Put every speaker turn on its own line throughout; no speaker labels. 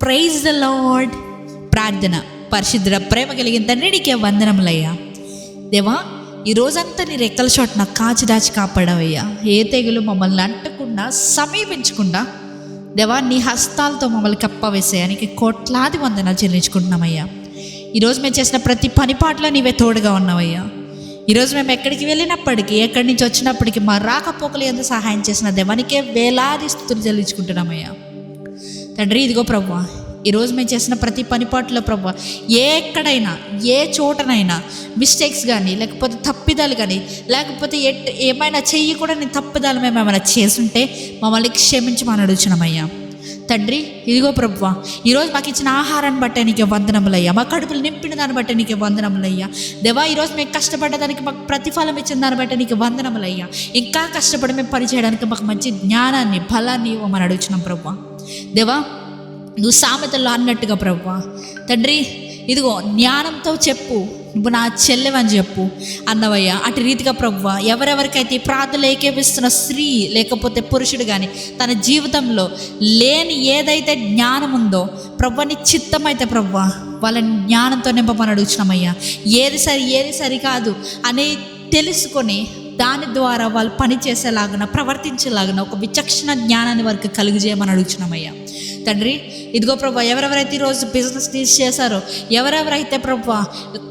Praise the lord. ప్రార్థన. పరిశుద్ధ ప్రేమ కలిగిన తండ్రి, నీకే వందనములయ్యా. దేవా, ఈ రోజంతా నీ రెక్కల చోట నాకు కాచి దాచి కాపాడవయ్యా. ఏ తెగులు మమ్మల్ని అంటకుండా సమీపించకుండా దేవా, నీ హస్తాలతో మమ్మల్ని కప్పవేసాయా. నీకు కోట్లాది వందనాలు చెల్లించుకుంటున్నామయ్యా. ఈరోజు మేము చేసిన ప్రతి పనిపాట్లో నీవే తోడుగా ఉన్నావయ్యా. ఈరోజు మేము ఎక్కడికి వెళ్ళినప్పటికీ, ఎక్కడి నుంచి వచ్చినప్పటికీ మా రాకపోకలు ఎంత సహాయం చేసిన దేవానికే వేలాది స్తుతులు చెల్లించుకుంటున్నామయ్యా. తండ్రి, ఇదిగో ప్రభువా, ఈరోజు మేము చేసిన ప్రతి పనిపాటులో ప్రభువా, ఎక్కడైనా ఏ చోటనైనా మిస్టేక్స్ కానీ, లేకపోతే తప్పిదాలు కానీ, లేకపోతే ఏమైనా చెయ్యి కూడా నేను తప్పిదాలు మేము ఏమైనా చేసుంటే మమ్మల్ని క్షమించమని అడుగుచున్నామయ్యా. తండ్రి, ఇదిగో ప్రభువా, ఈరోజు మాకు ఇచ్చిన ఆహారాన్ని బట్టే నీకే వందనములయ్యా. మా కడుపులు నింపిన దాన్ని బట్టే నీకే వందనములయ్యా. దేవా, ఈరోజు మేము కష్టపడ్డదానికి మాకు ప్రతిఫలం ఇచ్చిన దాన్ని బట్టే నీకు వందనములయ్యా. ఇంకా కష్టపడి మేము పని చేయడానికి మాకు మంచి జ్ఞానాన్ని, బలాన్ని ఇవ్వమని అడుగుచున్నాం ప్రభువా. దేవా, నువ్వు సామెతల్లో అన్నట్టుగా ప్రభువా తండ్రి, ఇదిగో జ్ఞానంతో చెప్పు, నువ్వు నా చెల్లెవని చెప్పు అన్నవయ్యా. అటు రీతిగా ప్రభువా, ఎవరెవరికైతే ఈ ప్రార్థనలు ఏకేపిస్తున్న స్త్రీ లేకపోతే పురుషుడు కానీ తన జీవితంలో లేని ఏదైతే జ్ఞానం ఉందో ప్రభువా, నీ చిత్తమైతే ప్రభువా వాళ్ళని జ్ఞానంతో నింపమని అడుగుతున్నామయ్యా. ఏది సరి ఏది సరికాదు అని తెలుసుకొని దాని ద్వారా వాళ్ళు పని చేసేలాగా, ప్రవర్తించేలాగా ఒక విచక్షణ జ్ఞానాన్ని వారికి కలుగజేయమని అడుగుతున్నామయ్యా. తండ్రి, ఇదిగో ప్రభువా, ఎవరెవరైతే ఈరోజు బిజినెస్ డీల్స్ చేశారో, ఎవరెవరైతే ప్రభువా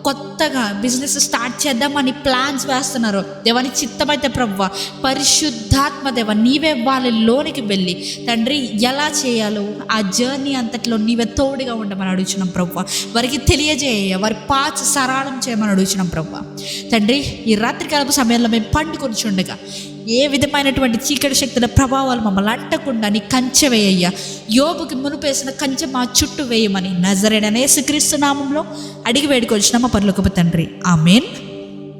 కొత్తగా బిజినెస్ స్టార్ట్ చేద్దామని ప్లాన్స్ వేస్తున్నారో దేవాని చిత్తమైతే ప్రభువా, పరిశుద్ధాత్మ దేవ నీవే వాళ్ళలోనికి వెళ్ళి తండ్రి ఎలా చేయాలో ఆ జర్నీ అంతట్లో నీవే తోడుగా ఉండమని అడుగుతున్నాం ప్రభువా. వారికి తెలియజేయ, వారి పాచ సరళం చేయమని అడుగుతున్నాం ప్రభువా. తండ్రి, ఈ రాత్రికాలపు సమయంలో మేము పండుకొని చూడగా ఏ విధమైనటువంటి చీకటి శక్తుల ప్రభావాలు మమ్మల్ని అంటకుండా నీ కంచె వేయ్యా. యోబుకి మునుపేసిన కంచె మా చుట్టూ వేయమని నజరేయుడైన యేసుక్రీస్తు నామంలో అడిగి వేడుకొచ్చిన మా పరలోకపు తండ్రి, ఆమేన్.